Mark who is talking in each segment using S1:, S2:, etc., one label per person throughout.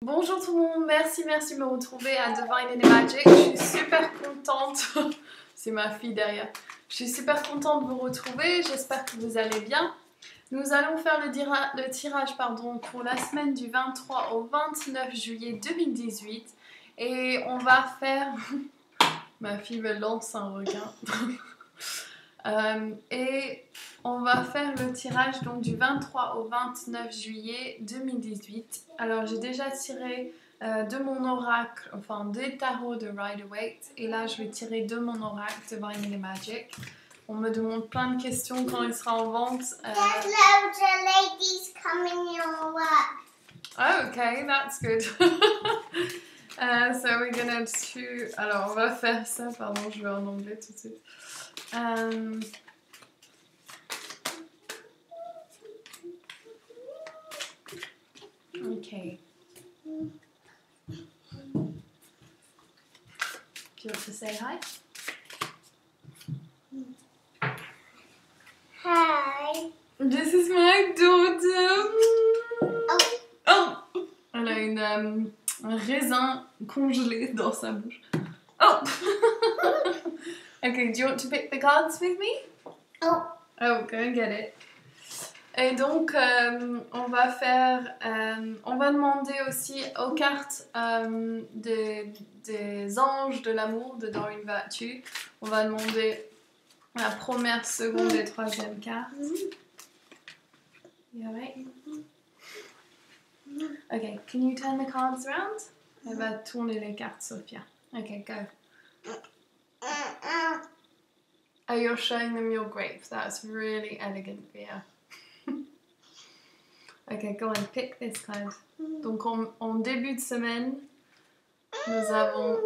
S1: Bonjour tout le monde, merci de me retrouver à Divine and Magic. Je suis super contente, c'est ma fille derrière. Je suis super contente de vous retrouver, j'espère que vous allez bien. Nous allons faire le tirage pour la semaine du 23 au 29 juillet 2018. Et on va faire... Ma fille me lance un requin. Et on va faire le tirage donc du 23 au 29 juillet 2018. Alors j'ai déjà tiré de mon oracle, enfin des tarots de Rider-Waite. Et là je vais tirer de mon oracle de Divine and Magic. On me demande plein de questions quand il sera en vente.
S2: There's loads of ladies coming your way.
S1: Oh, okay, that's good. So we're gonna do... Alors on va faire ça, pardon, je vais en anglais tout de suite. Okay. Do you want to say hi?
S2: Hi.
S1: This is my daughter.
S2: Oh.
S1: Oh. Elle a un raisin congelé dans sa bouche. Oh. Okay, do you want to pick the cards with me?
S2: Oh.
S1: Oh, go and get it. Et donc, on va demander aussi aux cartes des anges de l'amour de Doreen Virtue. On va demander la première, seconde et troisième carte. You alright? Okay, can you turn the cards around? Elle va tourner les cartes, Sophia. Okay, go. Oh, you're showing them your grape. That's really elegant, Via. Okay, go on, pick this card. Donc, en début de semaine, nous avons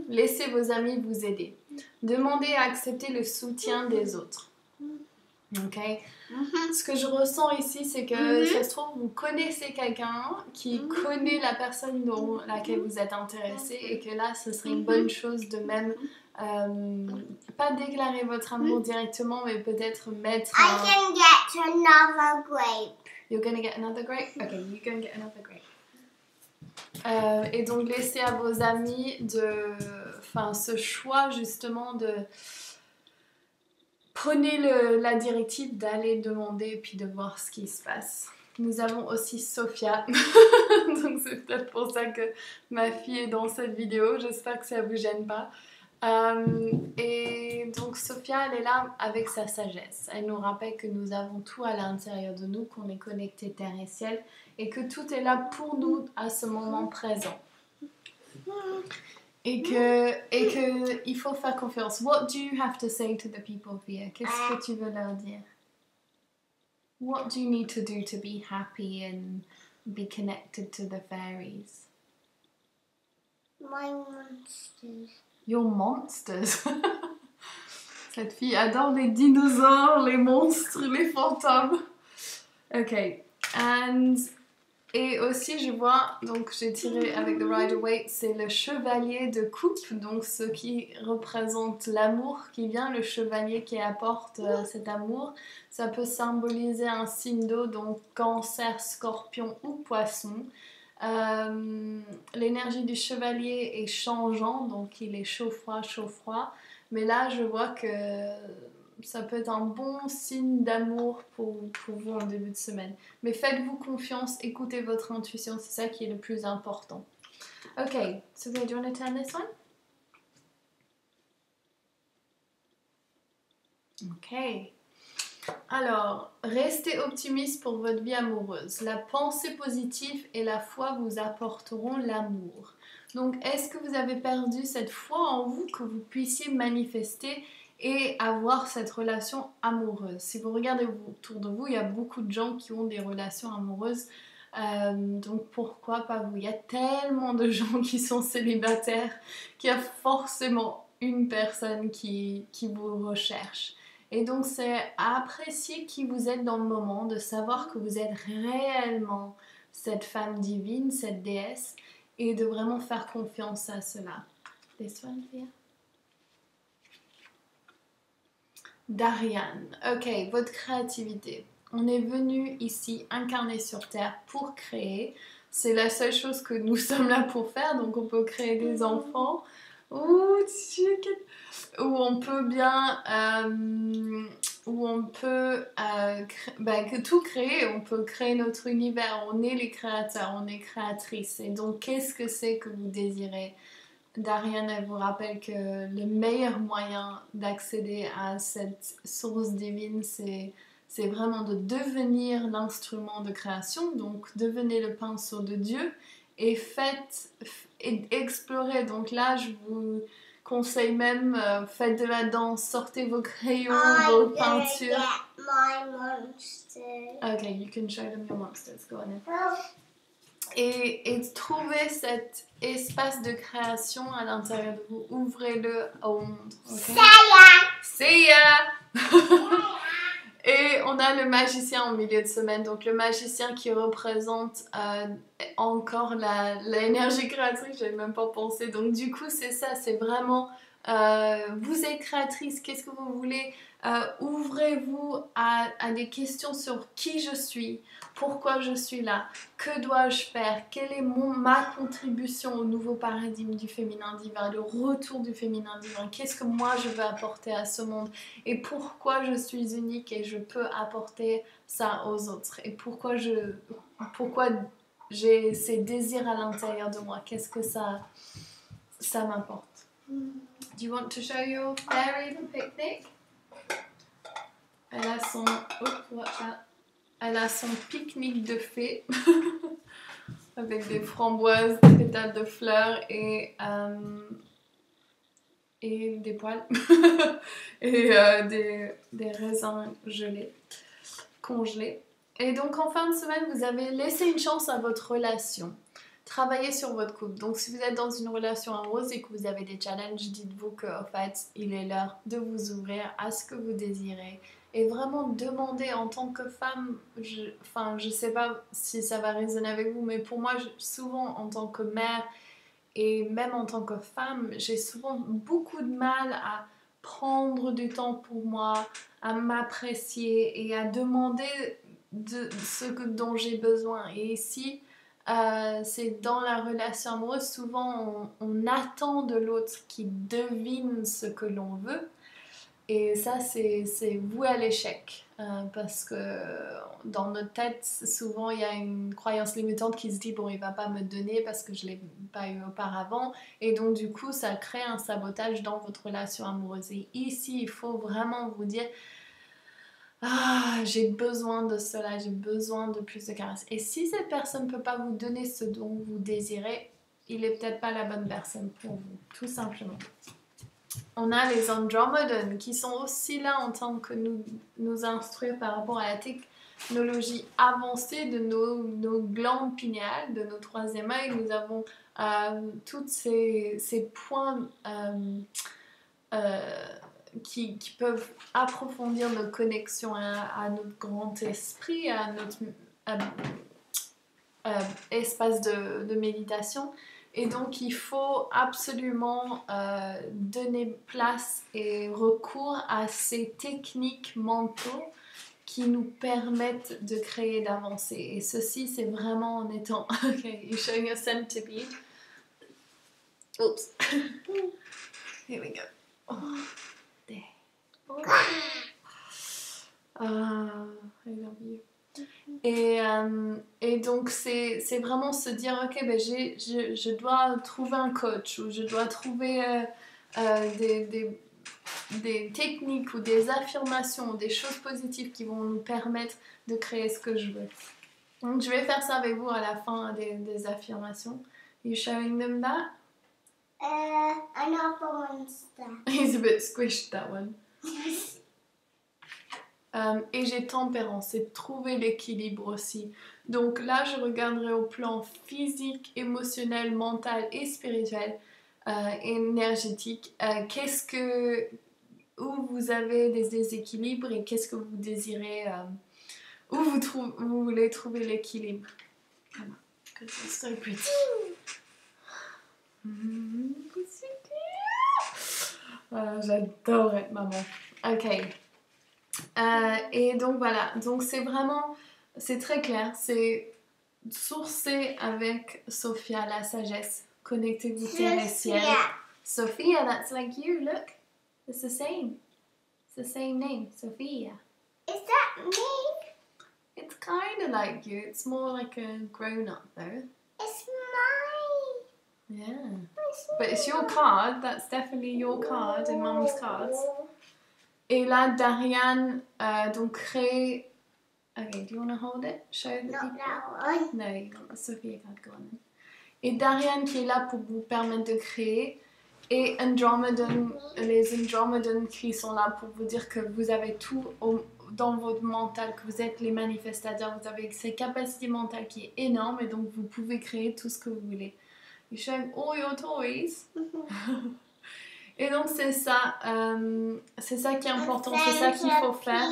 S1: laissé vos amis vous aider. Demandez à accepter le soutien des autres. Ok? Ce que je ressens ici, c'est que ça se trouve, vous connaissez quelqu'un qui connaît la personne dont laquelle vous êtes intéressé et que là, ce serait une bonne chose de même pas déclarer votre amour directement, mais peut-être mettre
S2: I can get another grape.
S1: You're gonna get another grape? Okay, you go and get another grape. Et donc laissez à vos amis ce choix justement de prenez la directive d'aller demander et puis de voir ce qui se passe. Nous avons aussi Sophia, donc c'est peut-être pour ça que ma fille est dans cette vidéo, j'espère que ça vous gêne pas. Et donc Sophia, elle est là avec sa sagesse. Elle nous rappelle que nous avons tout à l'intérieur de nous, qu'on est connecté terre et ciel et que tout est là pour nous à ce moment présent. Et que il faut faire confiance. What do you have to say to the people, Via? Qu'est-ce que tu veux leur dire? What do you need to do to be happy and be connected to the fairies?
S2: My monsters.
S1: Your monsters. Cette fille adore les dinosaures, les monstres, les fantômes. Ok. Et aussi, je vois, donc j'ai tiré avec The Rider-Waite, c'est le chevalier de coupe, donc ce qui représente l'amour qui vient, le chevalier qui apporte cet amour. Ça peut symboliser un signe d'eau, donc cancer, scorpion ou poisson. L'énergie du chevalier est changeant, donc il est chaud-froid, mais là je vois que ça peut être un bon signe d'amour pour vous en début de semaine. Mais faites-vous confiance, écoutez votre intuition, c'est ça qui est le plus important. Ok, so do you want to turn this one? Ok. Alors, restez optimiste pour votre vie amoureuse. La pensée positive et la foi vous apporteront l'amour. Donc, est-ce que vous avez perdu cette foi en vous que vous puissiez manifester et avoir cette relation amoureuse? Si vous regardez autour de vous, il y a beaucoup de gens qui ont des relations amoureuses. Donc, pourquoi pas vous? Il y a tellement de gens qui sont célibataires qu'il y a forcément une personne qui vous recherche. Et donc c'est à apprécier qui vous êtes dans le moment, de savoir que vous êtes réellement cette femme divine, cette déesse, et de vraiment faire confiance à cela. This one here. Darian, ok, votre créativité. On est venu ici incarner sur Terre pour créer. c'est la seule chose que nous sommes là pour faire. Donc on peut créer des enfants. Ouh, où on peut bien, où on peut tout créer, on peut créer notre univers, on est les créateurs, on est créatrices. Et donc qu'est-ce que c'est que vous désirez? Darian, elle vous rappelle que le meilleur moyen d'accéder à cette source divine, c'est vraiment de devenir l'instrument de création, donc devenez le pinceau de Dieu et explorer. Donc là, je vous conseille même, faites de la danse, sortez vos crayons, vos peintures.
S2: My monster.
S1: Okay, you can show them your monsters, go on.
S2: Oh.
S1: Et trouvez cet espace de création à l'intérieur de vous, ouvrez-le au monde. Okay? See ya! Et on a le magicien au milieu de semaine, donc le magicien qui représente encore l'énergie créatrice, j'avais même pas pensé. Donc du coup c'est ça, c'est vraiment vous êtes créatrice, qu'est-ce que vous voulez, ouvrez-vous à des questions sur qui je suis, pourquoi je suis là, que dois-je faire, quelle est ma contribution au nouveau paradigme du féminin divin, le retour du féminin divin, qu'est-ce que moi je veux apporter à ce monde et pourquoi je suis unique et je peux apporter ça aux autres et pourquoi j'ai ces désirs à l'intérieur de moi, qu'est-ce que ça m'apporte. Do you want to show your fairy the picnic? Elle a son... Oops, watch out. Elle a son pique-nique de fées avec des framboises, des pétales de fleurs et des poils et des raisins congelés. Et donc en fin de semaine, vous avez laissé une chance à votre relation. Travaillez sur votre couple. Donc si vous êtes dans une relation amoureuse et que vous avez des challenges, dites-vous qu'en fait, il est l'heure de vous ouvrir à ce que vous désirez. Et vraiment demander en tant que femme, je sais pas si ça va résonner avec vous, mais pour moi, souvent en tant que mère et même en tant que femme, j'ai souvent beaucoup de mal à prendre du temps pour moi, à m'apprécier et à demander ce dont j'ai besoin. Et ici, c'est dans la relation amoureuse, souvent on attend de l'autre qu'il devine ce que l'on veut. Et ça, c'est voué à l'échec. Parce que dans notre tête, souvent, il y a une croyance limitante qui se dit « Bon, il ne va pas me donner parce que je ne l'ai pas eu auparavant. » Et donc, du coup, ça crée un sabotage dans votre relation amoureuse. Et ici, il faut vraiment vous dire « Ah, j'ai besoin de cela, j'ai besoin de plus de caresses. » Et si cette personne ne peut pas vous donner ce dont vous désirez, il n'est peut-être pas la bonne personne pour vous, tout simplement. On a les Andromedan qui sont aussi là en tant que nous instruire par rapport à la technologie avancée de nos glandes pinéales, de nos troisième œil. Nous avons tous ces points qui peuvent approfondir nos connexions à notre grand esprit, à notre espace de méditation. Et donc, il faut absolument donner place et recours à ces techniques mentaux qui nous permettent de créer, d'avancer. Et ceci, c'est vraiment en étant... Okay, you're showing your centipede. Oops. Here we go. Oh, there. Oh. I love you. Et donc c'est vraiment se dire ok, ben je dois trouver un coach ou je dois trouver des techniques ou des affirmations ou des choses positives qui vont nous permettre de créer ce que je veux. Donc je vais faire ça avec vous à la fin des affirmations. You showing them that?
S2: Another monster.
S1: He's a bit squished, that one. Et j'ai tempérance, c'est trouver l'équilibre aussi. Donc là, je regarderai au plan physique, émotionnel, mental et spirituel, énergétique. Où vous avez des déséquilibres et qu'est-ce que vous désirez, où vous voulez trouver l'équilibre. Voilà. C'est so pretty. J'adore être maman. Ok. Et donc voilà, donc c'est très clair, c'est sourcez avec Sophia, la sagesse. Connectez-vous terre et ciel. Sophia, that's like you, look. It's the same. It's the same name, Sophia.
S2: Is that me?
S1: It's kind of like you. It's more like a grown-up though.
S2: It's mine.
S1: Yeah. But it's your card. That's definitely your card in Mum's cards. Et là, Darian, donc crée... Okay, do you want to hold it? Show the
S2: Not
S1: people?
S2: that one.
S1: No, you want the Sophia card, go on then. Et Darian qui est là pour vous permettre de créer. Et Andromedan, les Andromedan qui sont là pour vous dire que vous avez tout dans votre mental, que vous êtes les manifestateurs, vous avez ces capacités mentales qui est énorme et donc vous pouvez créer tout ce que vous voulez. You're showing all your toys. Et donc c'est ça qui est important, c'est ça qu'il faut faire.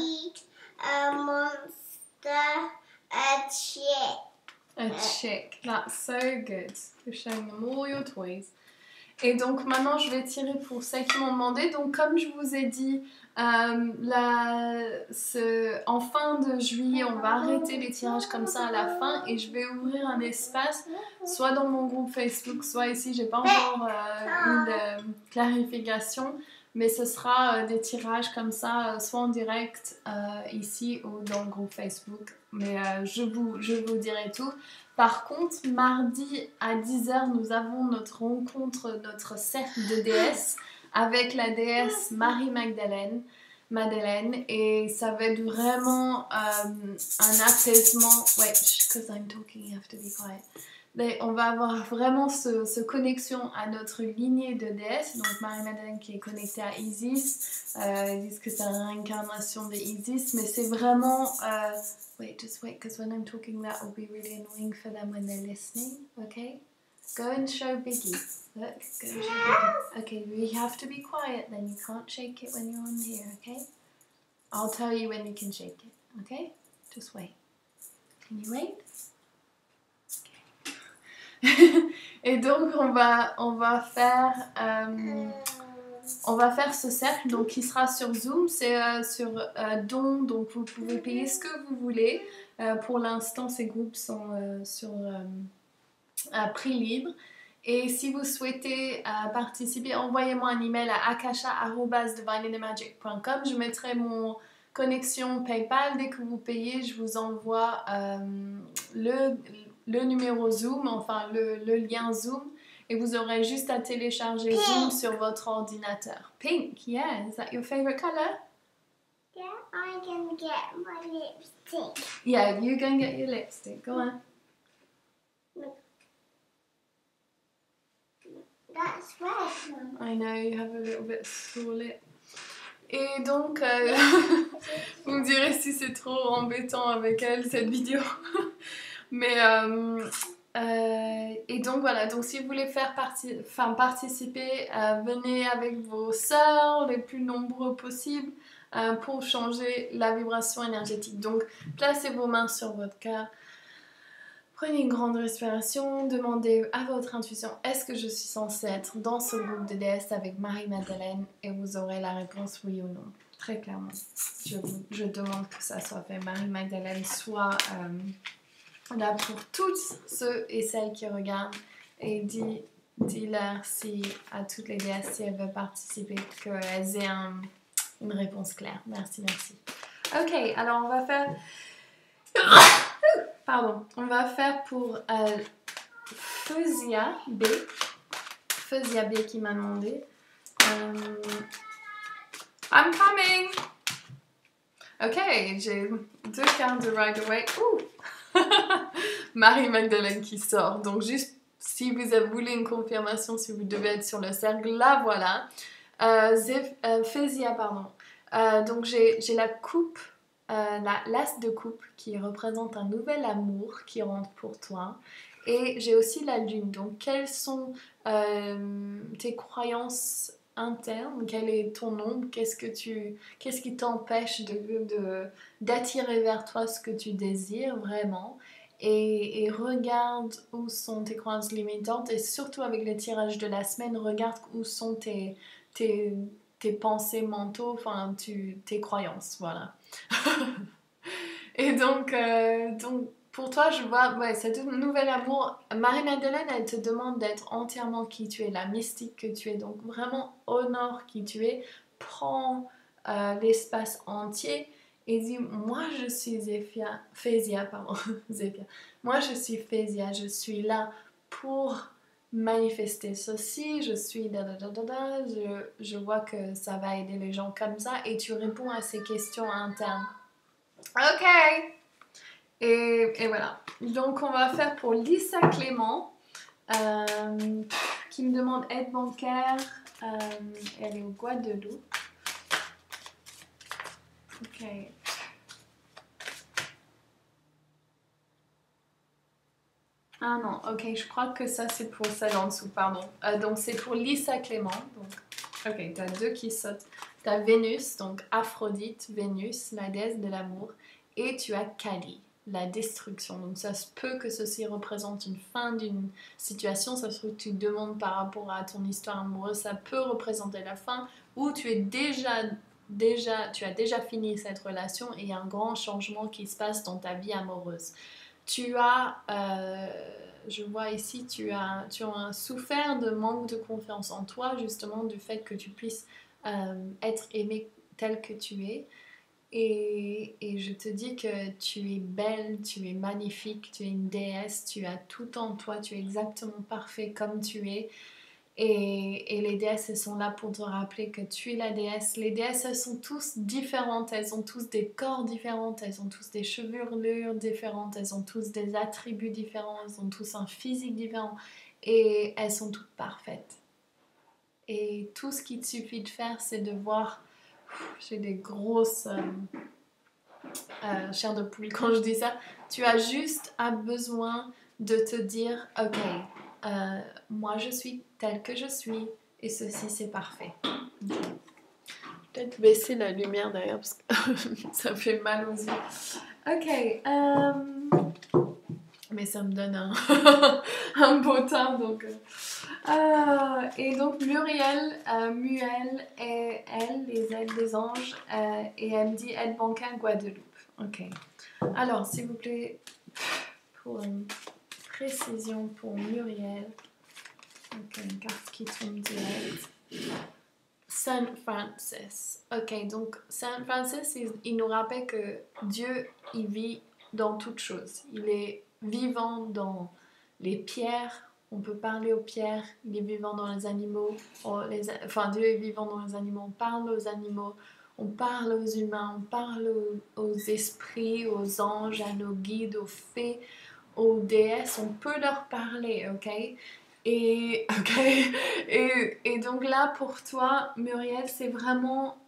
S2: A monster, a chick.
S1: A chick, that's so good. You're showing them all your toys. Et donc maintenant je vais tirer pour celles qui m'ont demandé. Donc comme je vous ai dit, en fin de juillet, on va arrêter les tirages comme ça à la fin et je vais ouvrir un espace, soit dans mon groupe Facebook, soit ici. J'ai pas encore une clarification, mais ce sera des tirages comme ça, soit en direct ici ou dans le groupe Facebook. Mais je vous dirai tout. Par contre, mardi à 10h, nous avons notre rencontre, notre cercle de déesses avec la déesse Marie-Madeleine. Et ça va être vraiment un apaisement. Wait, because I'm talking, you have to be quiet. Mais on va avoir vraiment ce connexion à notre lignée de déesses. Donc Marie-Madeleine qui est connectée à Isis. Ils disent que c'est la réincarnation de Isis, mais c'est vraiment... Wait, just wait, because when I'm talking that will be really annoying for them when they're listening, okay? Go and show Biggie. Look, go and show Biggie. Okay, we have to be quiet then. You can't shake it when you're on here, okay? I'll tell you when you can shake it, okay? Just wait. Can you wait? Okay. Et donc, on va faire ce cercle donc, qui sera sur Zoom, c'est sur don, donc vous pouvez payer ce que vous voulez. Pour l'instant, ces groupes sont sur prix libre. Et si vous souhaitez participer, envoyez-moi un email à akasha@divineinthemagic.com. Je mettrai mon connexion PayPal. Dès que vous payez, je vous envoie le numéro Zoom, enfin le lien Zoom. Et vous aurez juste à télécharger Zoom sur votre ordinateur. Pink, yeah. Is that your favorite color?
S2: Yeah, I can get my lipstick.
S1: Yeah, you go and get your lipstick. Go on.
S2: That's red.
S1: I know, you have a little bit sore lip. Et donc, vous me direz si c'est trop embêtant avec elle, cette vidéo. Mais... et donc voilà, donc si vous voulez participer, venez avec vos sœurs les plus nombreux possibles pour changer la vibration énergétique. Donc placez vos mains sur votre cœur, prenez une grande respiration, demandez à votre intuition est-ce que je suis censée être dans ce groupe de déesses avec Marie-Madeleine, et vous aurez la réponse oui ou non. Très clairement, je demande que ça soit fait. Marie-Madeleine soit... là pour tous ceux et celles qui regardent, et dis-leur si à toutes les déesses si elles veulent participer, qu'elles aient une réponse claire. Merci. Ok, alors on va faire on va faire pour Feusia B qui m'a demandé I'm coming. Ok, j'ai 2 cartes de Ride Away. Marie-Madeleine qui sort. Donc juste si vous voulez une confirmation, si vous devez être sur le cercle, là voilà. Fezia, pardon. Donc j'ai la coupe, l'as de coupe qui représente un nouvel amour qui rentre pour toi. Et j'ai aussi la lune. Donc quelles sont tes croyances interne, quel est ton ombre, qu'est-ce qui t'empêche d'attirer vers toi ce que tu désires vraiment, et regarde où sont tes croyances limitantes, et surtout avec les tirages de la semaine, regarde où sont tes pensées mentaux, enfin tes croyances, voilà. Et donc pour toi, je vois, ouais, cet nouvel amour. Marie-Madeleine, elle te demande d'être entièrement qui tu es, la mystique que tu es. Donc vraiment, honore qui tu es. Prends l'espace entier et dis, moi je suis Phésia, pardon, Zéphia. Moi je suis Phésia, je suis là pour manifester ceci, je suis je vois que ça va aider les gens comme ça et tu réponds à ces questions internes. Ok. Et voilà. Donc on va faire pour Lisa Clément qui me demande aide bancaire. Elle est au Guadeloupe. Ok. Ah non, ok, je crois que ça c'est pour celle en dessous, pardon. Donc c'est pour Lisa Clément. Donc, ok, tu as deux qui sautent. Tu as Vénus, donc Aphrodite, Vénus, la déesse de l'amour. Et tu as Kali, la destruction. Donc ça se peut que ceci représente une fin d'une situation. Ça se trouve que tu demandes par rapport à ton histoire amoureuse. Ça peut représenter la fin. Ou tu es tu as déjà fini cette relation et il y a un grand changement qui se passe dans ta vie amoureuse. Tu as, je vois ici, tu as souffert de manque de confiance en toi, justement, du fait que tu puisses être aimé tel que tu es. Et je te dis que tu es belle, tu es magnifique, tu es une déesse, tu as tout en toi, tu es exactement parfait comme tu es. Et les déesses, elles sont là pour te rappeler que tu es la déesse. Les déesses, elles sont tous différentes, elles ont tous des corps différents, elles ont tous des chevelures différentes, elles ont tous des attributs différents, elles ont tous un physique différent et elles sont toutes parfaites. Et tout ce qu'il te suffit de faire, c'est de voir... J'ai des grosses chairs de poule quand je dis ça. Tu as juste besoin de te dire, ok, moi je suis telle que je suis et ceci c'est parfait. Peut-être baisser la lumière derrière parce que ça fait mal aux yeux. Ok, mais ça me donne un beau teint donc. Et donc Muriel, Muel et elle, les aides des anges, et elle me dit aide bancaire Guadeloupe. Ok. Alors s'il vous plaît, pour une précision pour Muriel. Ok, une carte qui tombe direct. Saint Francis. Ok, donc Saint Francis, il nous rappelle que Dieu, il vit dans toutes choses. Il est vivant dans les pierres. On peut parler aux pierres. Il est vivant dans les animaux. Dieu est vivant dans les animaux. On parle aux animaux. On parle aux humains. On parle aux esprits, aux anges, à nos guides, aux fées, aux déesses. On peut leur parler, ok? Et donc là, pour toi, Muriel, c'est vraiment...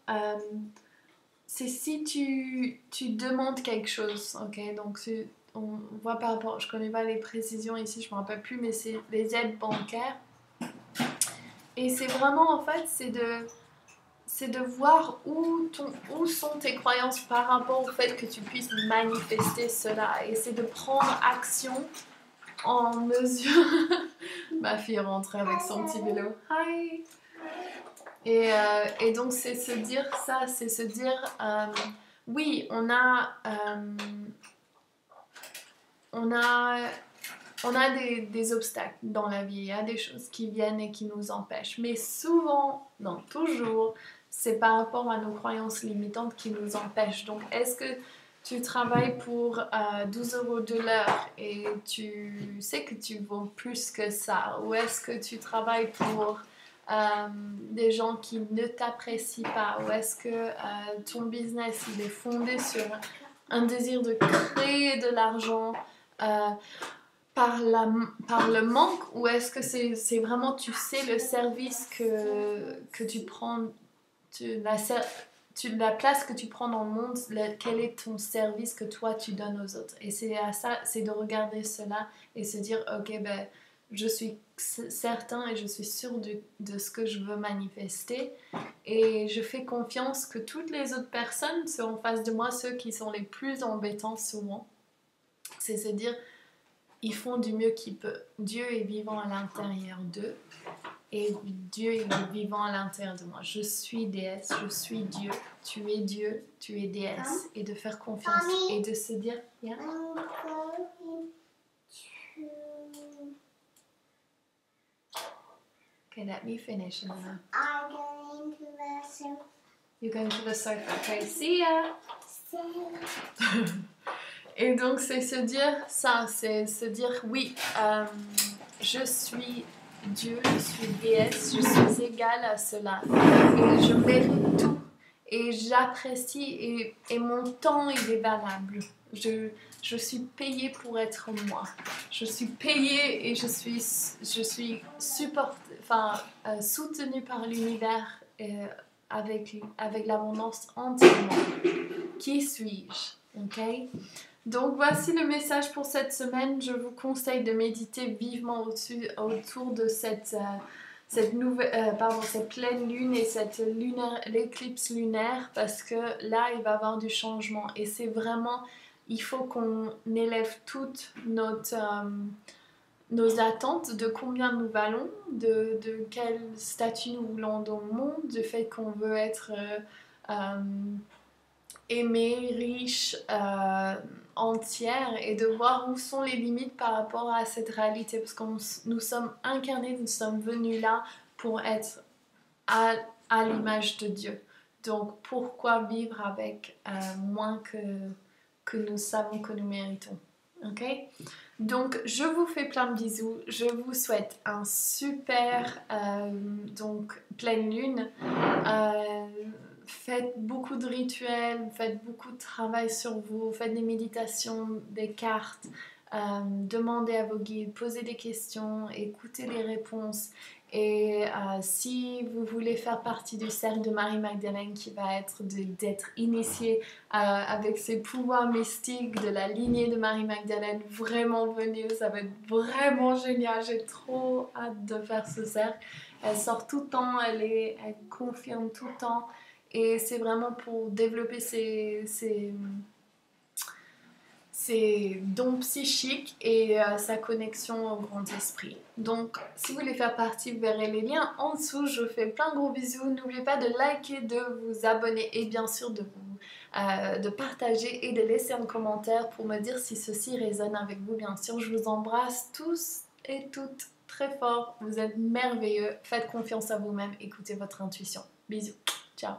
S1: c'est si tu demandes quelque chose, ok? Donc, on voit par rapport... Je connais pas les précisions ici, je me rappelle plus, mais c'est les aides bancaires. Et c'est vraiment, en fait, c'est de voir où sont tes croyances par rapport au fait que tu puisses manifester cela. Et c'est de prendre action en mesure... Ma fille est rentrée avec son petit vélo. Hi! Et donc c'est se dire ça, c'est se dire oui, on a des obstacles dans la vie, il y a des choses qui viennent et qui nous empêchent, mais souvent, non toujours, c'est par rapport à nos croyances limitantes qui nous empêchent. Donc est-ce que tu travailles pour 12 € de l'heure et tu sais que tu vaux plus que ça? Ou est-ce que tu travailles pour des gens qui ne t'apprécient pas? Ou est-ce que ton business il est fondé sur un désir de créer de l'argent par le manque? Ou est-ce que c'est vraiment, tu sais, le service que tu prends, la place que tu prends dans le monde, quel est ton service que toi tu donnes aux autres? Et c'est à ça, c'est de regarder cela et se dire, ok, ben, je suis certain et je suis sûre de ce que je veux manifester et je fais confiance que toutes les autres personnes sont en face de moi, ceux qui sont les plus embêtants souvent, c'est se dire, ils font du mieux qu'ils peuvent. Dieu est vivant à l'intérieur d'eux et Dieu il est vivant à l'intérieur de moi. Je suis déesse, je suis Dieu, tu es déesse. Et de faire confiance et de se dire, yeah. Okay, let me finish.
S2: I'm going to the sofa.
S1: You're going to the sofa. Okay, see ya. Et donc c'est se dire ça, c'est se dire oui, je suis Dieu, je suis déesse, je suis égale à cela et je mérite tout et j'apprécie et mon temps il est valable. Je suis payée pour être moi. Je suis payée et je suis soutenue par l'univers avec l'abondance entièrement. Qui suis-je? Ok? Donc voici le message pour cette semaine. Je vous conseille de méditer vivement autour de cette pleine lune et l'éclipse lunaire parce que là il va y avoir du changement et c'est vraiment, il faut qu'on élève toutes nos attentes de combien nous valons, de quel statut nous voulons dans le monde, du fait qu'on veut être aimé, riche, entière et de voir où sont les limites par rapport à cette réalité parce que nous sommes incarnés, nous sommes venus là pour être à l'image de Dieu. Donc pourquoi vivre avec moins que nous savons que nous méritons? Ok? Donc je vous fais plein de bisous, je vous souhaite un super pleine lune. Faites beaucoup de rituels, faites beaucoup de travail sur vous, faites des méditations, des cartes, demandez à vos guides, posez des questions, écoutez les réponses. Et si vous voulez faire partie du cercle de Marie-Magdalène qui va être d'être initié avec ses pouvoirs mystiques de la lignée de Marie-Magdalène, vraiment venez, ça va être vraiment génial, j'ai trop hâte de faire ce cercle. Elle sort tout le temps, elle confirme tout le temps. Et c'est vraiment pour développer ses dons psychiques et sa connexion au grand esprit. Donc, si vous voulez faire partie, vous verrez les liens en dessous. Je vous fais plein de gros bisous. N'oubliez pas de liker, de vous abonner et bien sûr de partager et de laisser un commentaire pour me dire si ceci résonne avec vous. Bien sûr, je vous embrasse tous et toutes très fort. Vous êtes merveilleux. Faites confiance à vous-même. Écoutez votre intuition. Bisous. Ciao.